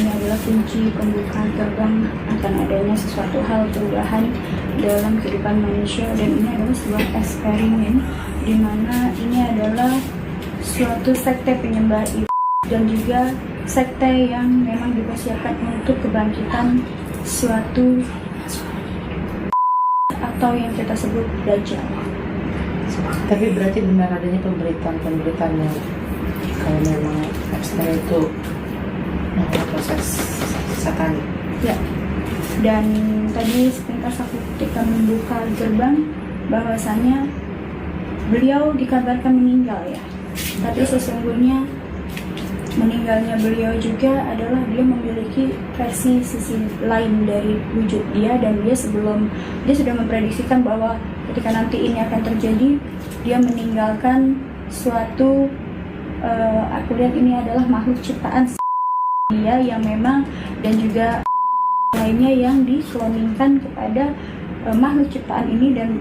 ini adalah kunci pembukaan gerbang akan adanya sesuatu hal perubahan dalam kehidupan manusia, dan ini adalah sebuah eksperimen di mana ini adalah suatu sekte penyembah iblis dan juga sekte yang memang dipersiapkan untuk kebangkitan suatu atau yang kita sebut Dajjal. Tapi berarti benar adanya pemberitaan yang kalau memang Epstein itu proses satanik. Ya. Dan tadi sepintas aku ketika membuka gerbang bahwasanya beliau dikabarkan meninggal ya. Tapi sesungguhnya meninggalnya beliau juga adalah dia memiliki versi sisi lain dari wujud dia, dan dia sudah memprediksikan bahwa ketika nanti ini akan terjadi, dia meninggalkan suatu aku lihat ini adalah makhluk ciptaan dia yang memang, dan juga lainnya yang dikloningkan kepada makhluk ciptaan ini, dan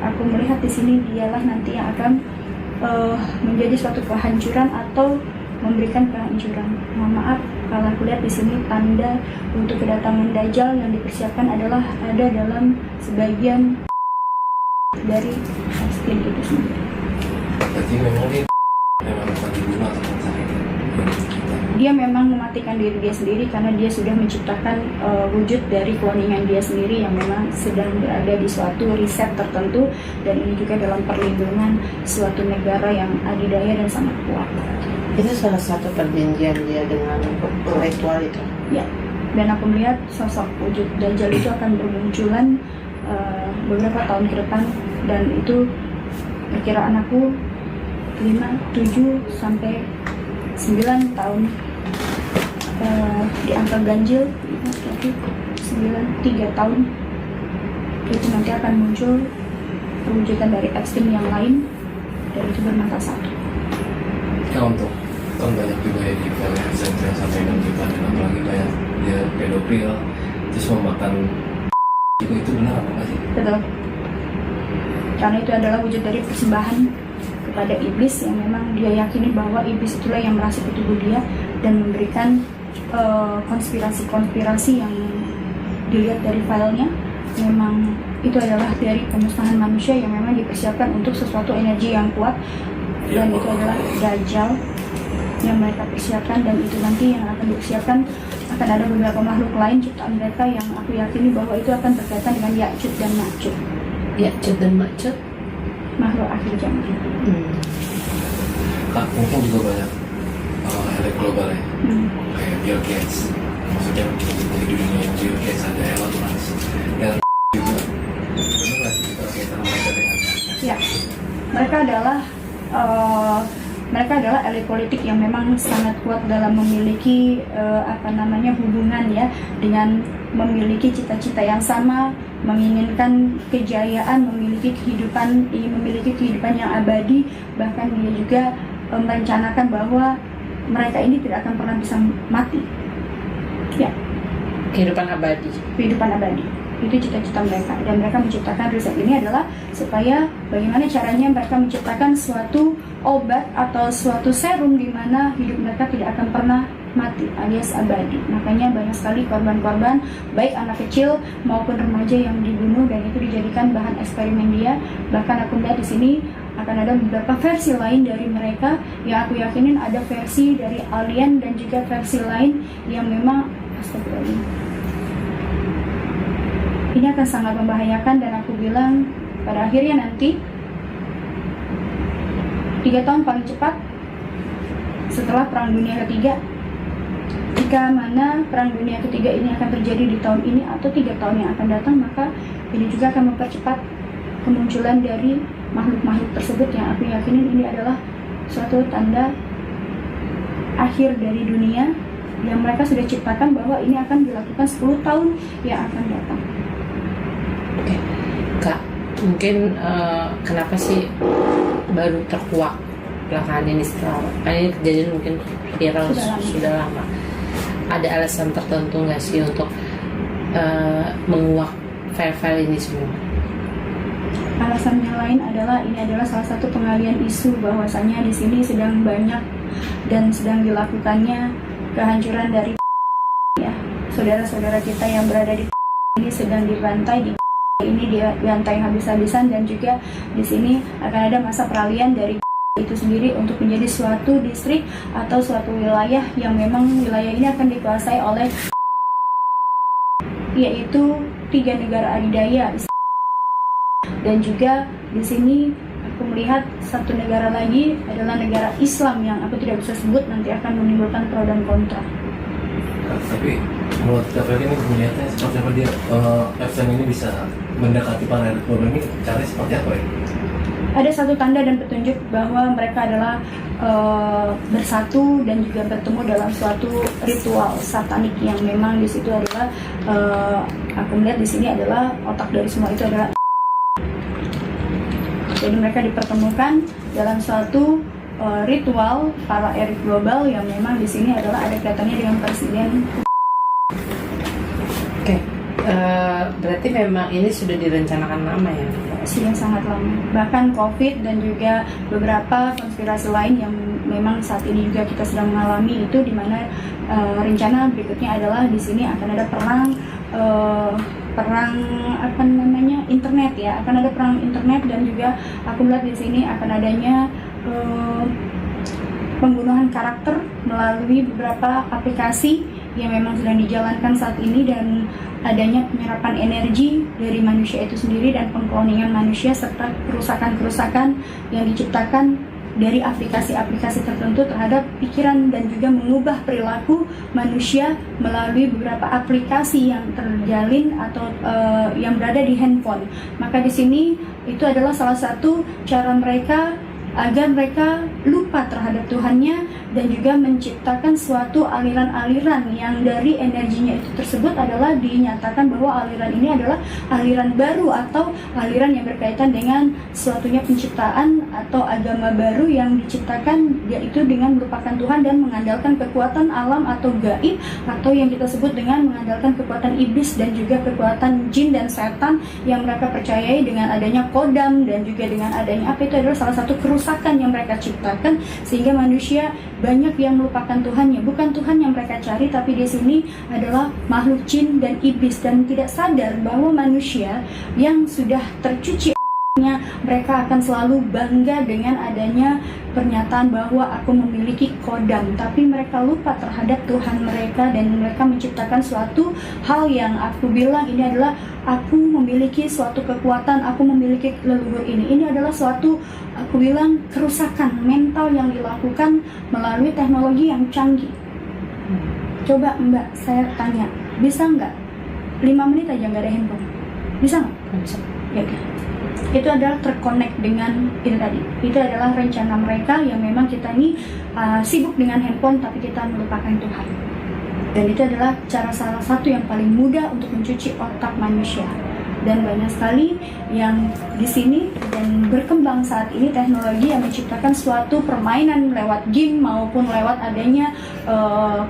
aku melihat di sini dialah nanti yang akan menjadi suatu kehancuran atau memberikan kehancuran. Mohon maaf kalau aku lihat di sini tanda untuk kedatangan Dajjal yang dipersiapkan adalah ada dalam sebagian dari Epstein itu sendiri. Berarti memang dia memang akan dibunuh atau dia memang mematikan diri dia sendiri karena dia sudah menciptakan wujud dari cloningan dia sendiri yang memang sedang berada di suatu riset tertentu, dan ini juga dalam perlindungan suatu negara yang adidaya dan sangat kuat. Itu salah satu perjanjian dia dengan intelektual itu. Ya, dan aku melihat sosok wujud Dajjal itu akan bermunculan beberapa tahun ke depan, dan itu perkiraan aku 5, 7, sampai 9 tahun di angka ganjil, 3 tahun itu nanti akan muncul perwujudan dari Epstein yang lain, dan itu bermata satu. Ya, untuk kan banyak juga ya kita lihat saya sampaikan kita, dan apalagi kayak dia pedofil terus memakan itu benar apa nggak sih? Betul, karena itu adalah wujud dari persembahan kepada iblis yang memang dia yakini bahwa iblis itulah yang merasuk ke tubuh dia dan memberikan konspirasi-konspirasi yang dilihat dari filenya. Memang itu adalah dari pemusnahan manusia yang memang dipersiapkan untuk sesuatu energi yang kuat, dan itu adalah Dajjal yang mereka persiapkan, dan itu nanti yang akan dipersiapkan akan ada beberapa makhluk lain ciptaan mereka yang aku yakini bahwa itu akan berkaitan dengan Ya'juj dan Ma'juj. Ya'juj dan Ma'juj, makhluk akhir zaman. Kak, mungkin juga banyak elit global ya, kayak Bill Gates, maksudnya di dunia Bill Gates ada Elon Musk dan juga benar nggak sih kaitan mereka dengan ya, mereka adalah elit politik yang memang sangat kuat dalam memiliki hubungan ya, dengan memiliki cita-cita yang sama, menginginkan kejayaan, memiliki kehidupan yang abadi, bahkan dia juga merencanakan bahwa mereka ini tidak akan pernah bisa mati. Ya, kehidupan abadi. Itu cita-cita mereka, dan mereka menciptakan riset ini adalah supaya bagaimana caranya mereka menciptakan suatu obat atau suatu serum di mana hidup mereka tidak akan pernah mati alias abadi. Makanya banyak sekali korban-korban, baik anak kecil maupun remaja yang dibunuh, dan itu dijadikan bahan eksperimen dia. Bahkan aku lihat di sini akan ada beberapa versi lain dari mereka yang aku yakinin ada versi dari alien dan juga versi lain yang memang ini akan sangat membahayakan, dan aku bilang pada akhirnya nanti 3 tahun paling cepat setelah Perang Dunia Ketiga, jika mana Perang Dunia Ketiga ini akan terjadi di tahun ini atau 3 tahun yang akan datang, maka ini juga akan mempercepat kemunculan dari makhluk-makhluk tersebut yang aku yakinin ini adalah suatu tanda akhir dari dunia yang mereka sudah ciptakan bahwa ini akan dilakukan 10 tahun yang akan datang. Oke, Kak, mungkin kenapa sih baru terkuak belakangan ini, setelah ini kejadian mungkin viral sudah lama? Ada alasan tertentu nggak sih untuk menguak file-file ini semua? Alasan yang lain adalah ini adalah salah satu pengalian isu bahwasanya di sini sedang banyak dan sedang dilakukannya kehancuran dari saudara-saudara kita yang berada di ini sedang dibantai, ini dia dibantai habis-habisan, dan juga di sini akan ada masa peralihan dari itu sendiri untuk menjadi suatu distrik atau suatu wilayah yang memang wilayah ini akan dikuasai oleh, yaitu 3 negara adidaya. Dan juga di sini aku melihat satu negara lagi adalah negara Islam yang aku tidak bisa sebut, nanti akan menimbulkan pro dan kontra. Tapi menurut Kak ini melihatnya seperti apa dia FN ini bisa mendekati para elit global ini, caranya seperti apa ya? Ada satu tanda dan petunjuk bahwa mereka adalah bersatu dan juga bertemu dalam suatu ritual satanik yang memang di situ adalah aku melihat di sini adalah otak dari semua itu adalah. Jadi mereka dipertemukan dalam suatu ritual para elit global yang memang di sini adalah ada kaitannya dengan presiden. Oke, berarti memang ini sudah direncanakan lama ya? Sudah sangat lama. Bahkan COVID dan juga beberapa konspirasi lain yang memang saat ini juga kita sedang mengalami itu, di mana rencana berikutnya adalah di sini akan ada perang apa namanya internet ya, akan ada perang internet, dan juga aku melihat di sini akan adanya pembunuhan karakter melalui beberapa aplikasi yang memang sedang dijalankan saat ini, dan adanya penyerapan energi dari manusia itu sendiri dan pengkloningan manusia serta kerusakan-kerusakan yang diciptakan dari aplikasi-aplikasi tertentu terhadap pikiran dan juga mengubah perilaku manusia melalui beberapa aplikasi yang terjalin atau yang berada di handphone. Maka di sini itu adalah salah satu cara mereka agar mereka lupa terhadap Tuhannya, dan juga menciptakan suatu aliran-aliran yang dari energinya itu tersebut adalah dinyatakan bahwa aliran ini adalah aliran baru atau aliran yang berkaitan dengan suatunya penciptaan atau agama baru yang diciptakan, yaitu dengan melupakan Tuhan dan mengandalkan kekuatan alam atau gaib, atau yang kita sebut dengan mengandalkan kekuatan iblis dan juga kekuatan jin dan setan yang mereka percayai dengan adanya kodam dan juga dengan adanya apa itu adalah salah satu kerusakan yang mereka ciptakan, sehingga manusia banyak yang melupakan Tuhannya. Bukan Tuhan yang mereka cari, tapi di sini adalah makhluk jin dan iblis, dan tidak sadar bahwa manusia yang sudah tercuci mereka akan selalu bangga dengan adanya pernyataan bahwa aku memiliki kodam, tapi mereka lupa terhadap Tuhan mereka, dan mereka menciptakan suatu hal yang aku bilang ini adalah aku memiliki suatu kekuatan, aku memiliki leluhur ini. Ini adalah suatu, aku bilang, kerusakan mental yang dilakukan melalui teknologi yang canggih. Coba Mbak, saya tanya, bisa nggak 5 menit aja nggak ada handphone? Bisa nggak? Bisa. Ya, okay. Itu adalah terkonek dengan itu tadi. Itu adalah rencana mereka yang memang kita ini sibuk dengan handphone, tapi kita melupakan Tuhan. Dan itu adalah cara salah satu yang paling mudah untuk mencuci otak manusia. Dan banyak sekali yang di sini dan berkembang saat ini teknologi yang menciptakan suatu permainan lewat game maupun lewat adanya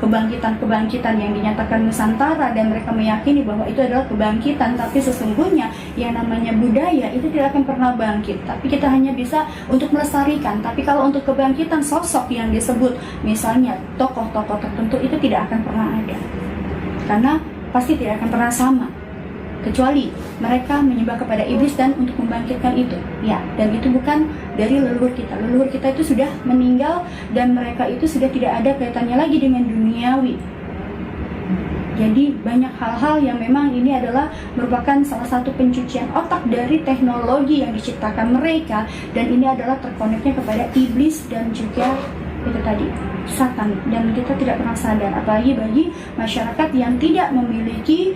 kebangkitan-kebangkitan yang dinyatakan Nusantara, dan mereka meyakini bahwa itu adalah kebangkitan, tapi sesungguhnya yang namanya budaya itu tidak akan pernah bangkit, tapi kita hanya bisa untuk melestarikan. Tapi kalau untuk kebangkitan sosok yang disebut misalnya tokoh-tokoh tertentu, itu tidak akan pernah ada, karena pasti tidak akan pernah sama, kecuali mereka menyembah kepada iblis dan untuk membangkitkan itu ya, dan itu bukan dari leluhur kita. Leluhur kita itu sudah meninggal, dan mereka itu sudah tidak ada kaitannya lagi dengan duniawi. Jadi banyak hal-hal yang memang ini adalah merupakan salah satu pencucian otak dari teknologi yang diciptakan mereka, dan ini adalah terkoneknya kepada iblis dan juga itu tadi satan, dan kita tidak pernah sadar, apalagi bagi masyarakat yang tidak memiliki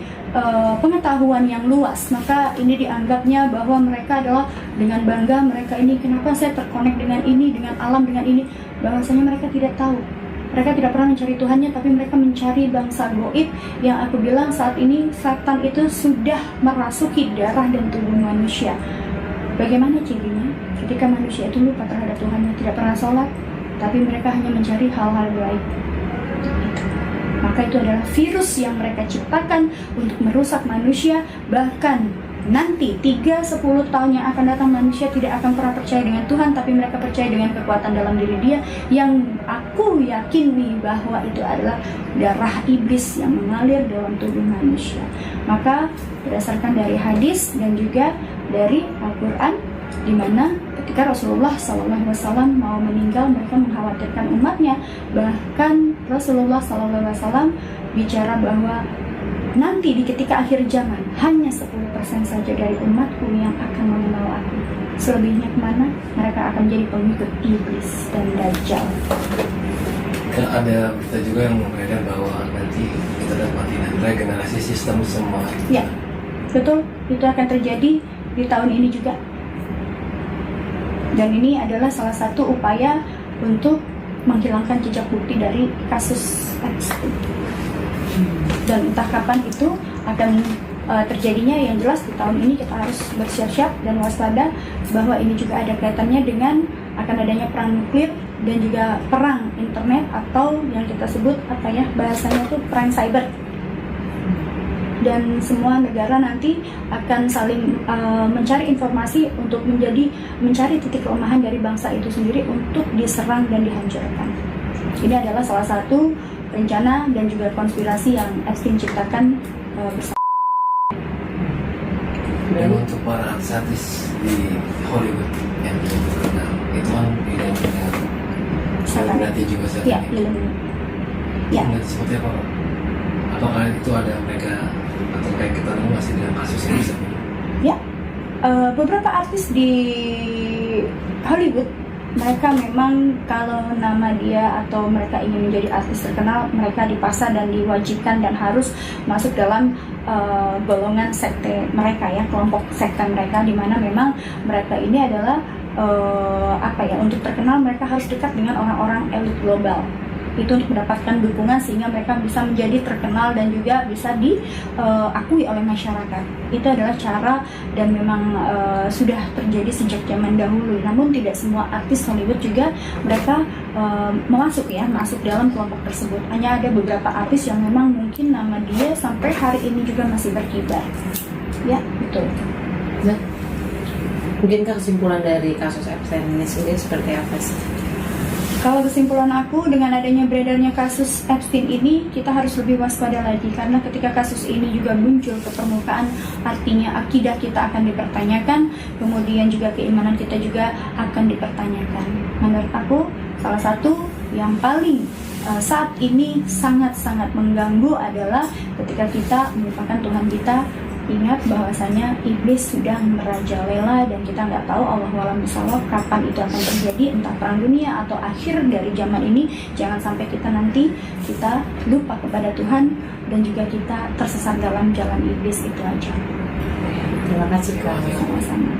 pengetahuan yang luas. Maka ini dianggapnya bahwa mereka adalah dengan bangga, mereka ini kenapa saya terkonek dengan ini, dengan alam, dengan ini. Bahwasanya mereka tidak tahu, mereka tidak pernah mencari Tuhannya, tapi mereka mencari bangsa goib yang aku bilang saat ini setan itu sudah merasuki darah dan tubuh manusia. Bagaimana cirinya? Ketika manusia itu lupa terhadap Tuhannya, tidak pernah sholat, tapi mereka hanya mencari hal-hal gaib. Maka itu adalah virus yang mereka ciptakan untuk merusak manusia. Bahkan nanti 3-10 tahun yang akan datang manusia tidak akan pernah percaya dengan Tuhan, tapi mereka percaya dengan kekuatan dalam diri dia, yang aku yakini bahwa itu adalah darah iblis yang mengalir dalam tubuh manusia. Maka berdasarkan dari hadis dan juga dari Al-Quran, di mana ketika Rasulullah SAW mau meninggal, mereka mengkhawatirkan umatnya. Bahkan Rasulullah SAW bicara bahwa nanti di ketika akhir zaman hanya 10% saja dari umatku yang akan mengenal aku. Selebihnya kemana? Mereka akan jadi pengikut iblis dan dajjal. Kan ada berita juga yang beredar bahwa nanti kita dapati regenerasi sistem semua. Ya, betul. Itu akan terjadi di tahun ini juga. Dan ini adalah salah satu upaya untuk menghilangkan jejak bukti dari kasus Epstein. Dan entah kapan itu akan terjadinya, yang jelas di tahun ini kita harus bersiap-siap dan waspada bahwa ini juga ada kaitannya dengan akan adanya perang nuklir dan juga perang internet, atau yang kita sebut bahasanya itu perang cyber. Dan semua negara nanti akan saling mencari informasi untuk mencari titik kelemahan dari bangsa itu sendiri untuk diserang dan dihancurkan. Ini adalah salah satu rencana dan juga konspirasi yang Epstein ciptakan bersama. Dan untuk para artis di Hollywood yang terkenal, itu kan tidak dengan Illuminati juga saat Ya, ini. Ya. Illuminati seperti apa, Pak? Apakah itu ada mereka atau kayak kita tahu masih dengan kasus yang bisa? Ya, beberapa artis di Hollywood, mereka memang kalau nama dia atau mereka ingin menjadi artis terkenal, mereka dipaksa dan diwajibkan dan harus masuk dalam golongan sekte mereka, ya, kelompok sekte mereka, di mana memang mereka ini adalah untuk terkenal mereka harus dekat dengan orang-orang elit global. Itu untuk mendapatkan dukungan sehingga mereka bisa menjadi terkenal dan juga bisa diakui oleh masyarakat. Itu adalah cara dan memang sudah terjadi sejak zaman dahulu. Namun tidak semua artis Hollywood juga mereka masuk dalam kelompok tersebut. Hanya ada beberapa artis yang memang mungkin nama dia sampai hari ini juga masih berkibar. Ya, betul. Nah, mungkinkah kesimpulan dari kasus Epstein ini sendiri seperti apa sih? Kalau kesimpulan aku, dengan adanya beredarnya kasus Epstein ini, kita harus lebih waspada lagi, karena ketika kasus ini juga muncul ke permukaan, artinya akidah kita akan dipertanyakan, kemudian juga keimanan kita juga akan dipertanyakan. Menurut aku, salah satu yang paling saat ini sangat-sangat mengganggu adalah ketika kita melupakan Tuhan kita. Ingat bahwasanya iblis sudah merajalela dan kita nggak tahu, Allahualam bishawab, kapan itu akan terjadi, entah perang dunia atau akhir dari zaman ini. Jangan sampai kita nanti lupa kepada Tuhan dan juga kita tersesat dalam jalan iblis. Itu aja. Terima kasih, Kak. Sama-sama.